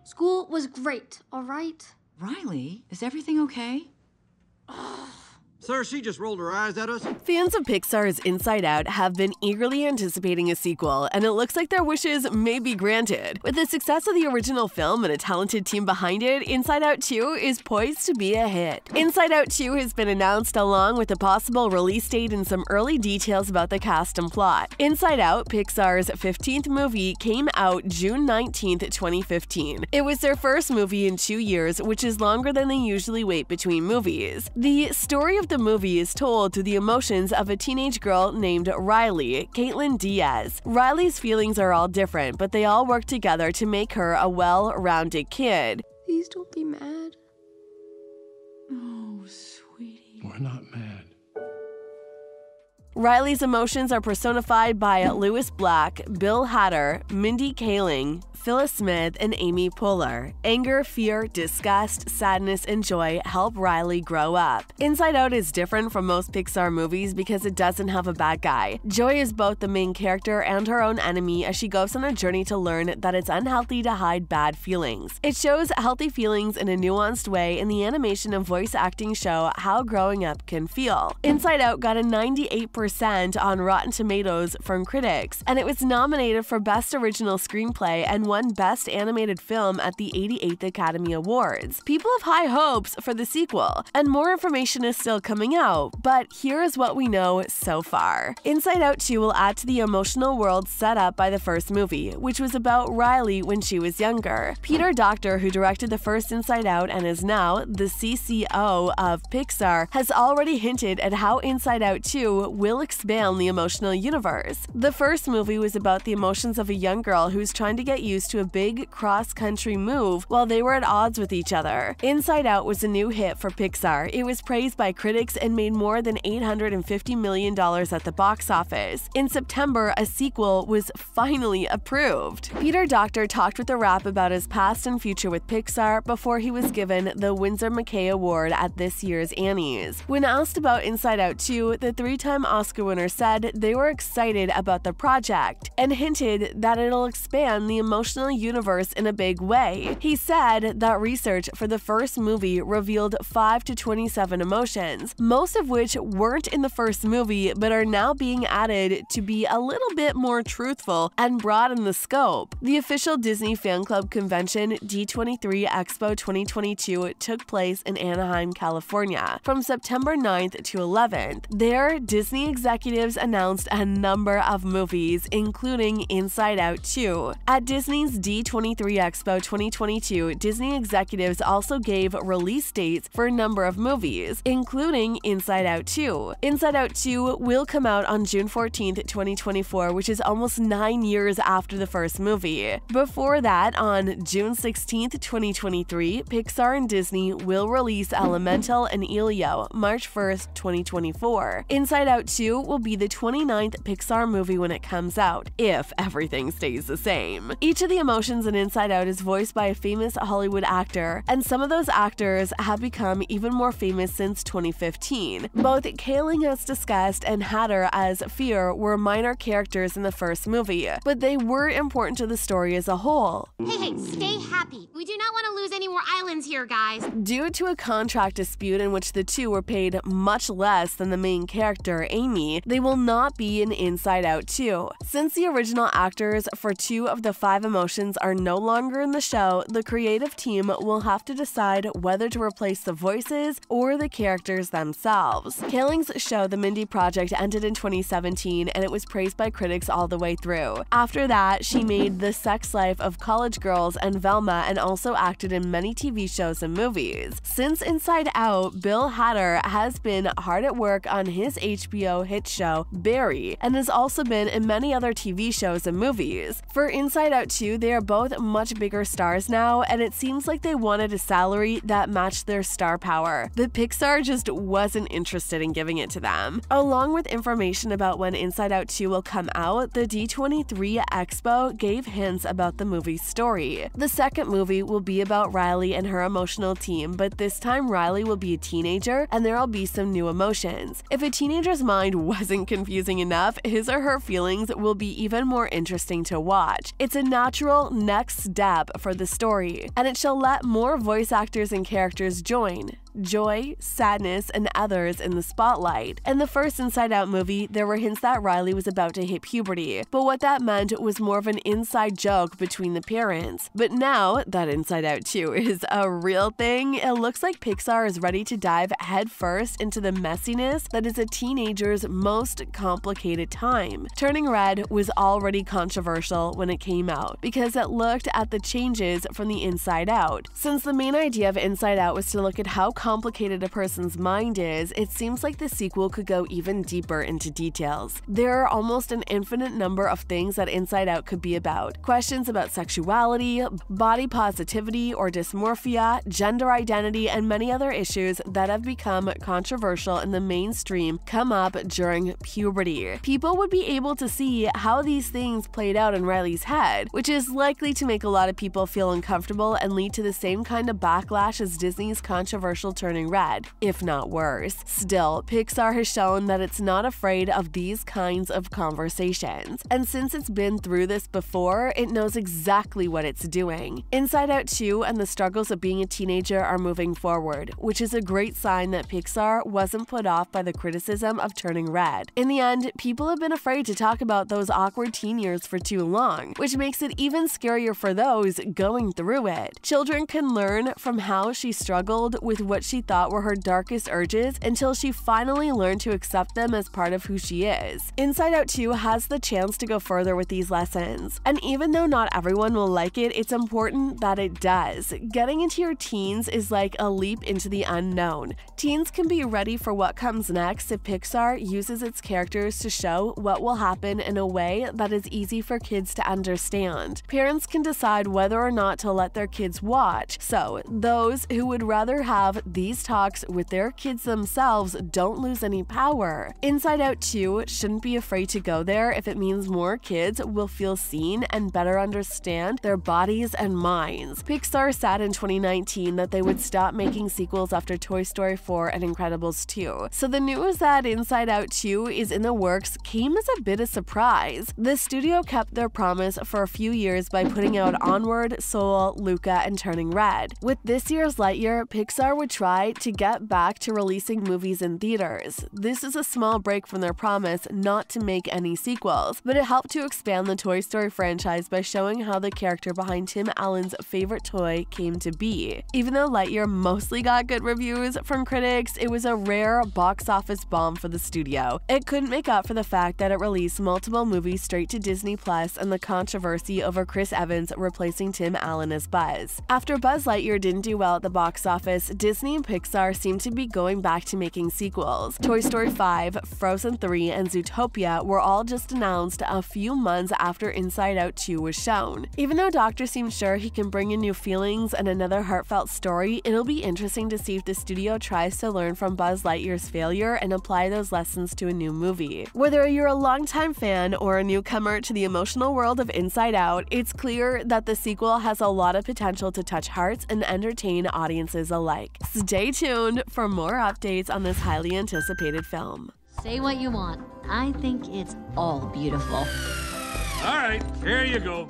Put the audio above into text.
School was great, all right? Riley, is everything okay? Sir, she just rolled her eyes at us. Fans of Pixar's Inside Out have been eagerly anticipating a sequel, and it looks like their wishes may be granted. With the success of the original film and a talented team behind it, Inside Out 2 is poised to be a hit. Inside Out 2 has been announced along with a possible release date and some early details about the cast and plot. Inside Out, Pixar's 15th movie, came out June 19, 2015. It was their first movie in 2 years, which is longer than they usually wait between movies. The story of the movie is told through the emotions of a teenage girl named Riley, Caitlin Diaz. Riley's feelings are all different, but they all work together to make her a well-rounded kid. Please don't be mad. Oh, sweetie. We're not mad. Riley's emotions are personified by Lewis Black, Bill Hader, Mindy Kaling, Phyllis Smith, and Amy Poehler. Anger, fear, disgust, sadness, and joy help Riley grow up. Inside Out is different from most Pixar movies because it doesn't have a bad guy. Joy is both the main character and her own enemy as she goes on a journey to learn that it's unhealthy to hide bad feelings. It shows healthy feelings in a nuanced way, and the animation and voice acting show how growing up can feel. Inside Out got a 98% on Rotten Tomatoes from critics, and it was nominated for Best Original Screenplay and won Best Animated Film at the 88th Academy Awards. People have high hopes for the sequel, and more information is still coming out, but here is what we know so far. Inside Out 2 will add to the emotional world set up by the first movie, which was about Riley when she was younger. Peter Docter, who directed the first Inside Out and is now the CCO of Pixar, has already hinted at how Inside Out 2 will expand the emotional universe. The first movie was about the emotions of a young girl who's trying to get used to a big cross-country move while they were at odds with each other. Inside Out was a new hit for Pixar. It was praised by critics and made more than $850 million at the box office. In September, a sequel was finally approved. Peter Docter talked with The Wrap about his past and future with Pixar before he was given the Winsor McKay Award at this year's Annies. When asked about Inside Out 2, the three-time Oscar winner said they were excited about the project and hinted that it'll expand the emotional universe in a big way. He said that research for the first movie revealed 5 to 27 emotions, most of which weren't in the first movie but are now being added to be a little bit more truthful and broaden the scope. The official Disney Fan Club convention, D23 Expo 2022, took place in Anaheim, California, from September 9th to 11th. There, Disney executives announced a number of movies, including Inside Out 2. At Disney's D23 Expo 2022, Disney executives also gave release dates for a number of movies, including Inside Out 2. Inside Out 2 will come out on June 14, 2024, which is almost 9 years after the first movie. Before that, on June 16, 2023, Pixar and Disney will release Elemental and Elio, March 1, 2024. Inside Out 2 will be the 29th Pixar movie when it comes out, if everything stays the same. Each of the emotions in Inside Out is voiced by a famous Hollywood actor, and some of those actors have become even more famous since 2015. Both Kaling, as discussed, and Hader as Fear were minor characters in the first movie, but they were important to the story as a whole. Hey, stay happy. We do not want to lose any more islands here, guys. Due to a contract dispute in which the two were paid much less than the main character, Amy, they will not be in Inside Out 2. Since the original actors for 2 of the 5 emotions are no longer in the show, the creative team will have to decide whether to replace the voices or the characters themselves. Kaling's show The Mindy Project ended in 2017, and it was praised by critics all the way through. After that, she made The Sex Life of College Girls and Velma, and also acted in many TV shows and movies. Since Inside Out, Bill Hader has been hard at work on his HBO hit show Barry, and has also been in many other TV shows and movies. For Inside Out 2, they are both much bigger stars now, and it seems like they wanted a salary that matched their star power, but Pixar just wasn't interested in giving it to them. Along with information about when Inside Out 2 will come out, the D23 Expo gave hints about the movie's story. The second movie will be about Riley and her emotional team, but this time Riley will be a teenager and there'll be some new emotions. If a teenager's mind mind wasn't confusing enough, his or her feelings will be even more interesting to watch. It's a natural next step for the story, and it shall let more voice actors and characters join. Joy, sadness, and others in the spotlight. In the first Inside Out movie, there were hints that Riley was about to hit puberty, but what that meant was more of an inside joke between the parents. But now that Inside Out 2 is a real thing, it looks like Pixar is ready to dive headfirst into the messiness that is a teenager's most complicated time. Turning Red was already controversial when it came out, because it looked at the changes from the inside out. Since the main idea of Inside Out was to look at how complicated a person's mind is, it seems like the sequel could go even deeper into details. There are almost an infinite number of things that Inside Out could be about. Questions about sexuality, body positivity or dysmorphia, gender identity, and many other issues that have become controversial in the mainstream come up during puberty. People would be able to see how these things played out in Riley's head, which is likely to make a lot of people feel uncomfortable and lead to the same kind of backlash as Disney's controversial Turning Red, if not worse. Still, Pixar has shown that it's not afraid of these kinds of conversations, and since it's been through this before, it knows exactly what it's doing. Inside Out 2 and the struggles of being a teenager are moving forward, which is a great sign that Pixar wasn't put off by the criticism of Turning Red. In the end, people have been afraid to talk about those awkward teen years for too long, which makes it even scarier for those going through it. Children can learn from how she struggled with what she thought were her darkest urges until she finally learned to accept them as part of who she is. Inside Out 2 has the chance to go further with these lessons, and even though not everyone will like it, it's important that it does. Getting into your teens is like a leap into the unknown. Teens can be ready for what comes next if Pixar uses its characters to show what will happen in a way that is easy for kids to understand. Parents can decide whether or not to let their kids watch, so those who would rather have these talks with their kids themselves don't lose any power. Inside Out 2 shouldn't be afraid to go there if it means more kids will feel seen and better understand their bodies and minds. Pixar said in 2019 that they would stop making sequels after Toy Story 4 and Incredibles 2, so the news that Inside Out 2 is in the works came as a bit of surprise. The studio kept their promise for a few years by putting out Onward, Soul, Luca, and Turning Red. With this year's Lightyear, Pixar would try to get back to releasing movies in theaters. This is a small break from their promise not to make any sequels, but it helped to expand the Toy Story franchise by showing how the character behind Tim Allen's favorite toy came to be. Even though Lightyear mostly got good reviews from critics, it was a rare box office bomb for the studio. It couldn't make up for the fact that it released multiple movies straight to Disney Plus and the controversy over Chris Evans replacing Tim Allen as Buzz. After Buzz Lightyear didn't do well at the box office, Disney and Pixar seemed to be going back to making sequels. Toy Story 5, Frozen 3, and Zootopia were all just announced a few months after Inside Out 2 was shown. Even though Doctor seems sure he can bring in new feelings and another heartfelt story, it'll be interesting to see if the studio tries to learn from Buzz Lightyear's failure and apply those lessons to a new movie. Whether you're a longtime fan or a newcomer to the emotional world of Inside Out, it's clear that the sequel has a lot of potential to touch hearts and entertain audiences alike. Stay tuned for more updates on this highly anticipated film. Say what you want. I think it's all beautiful. All right, here you go.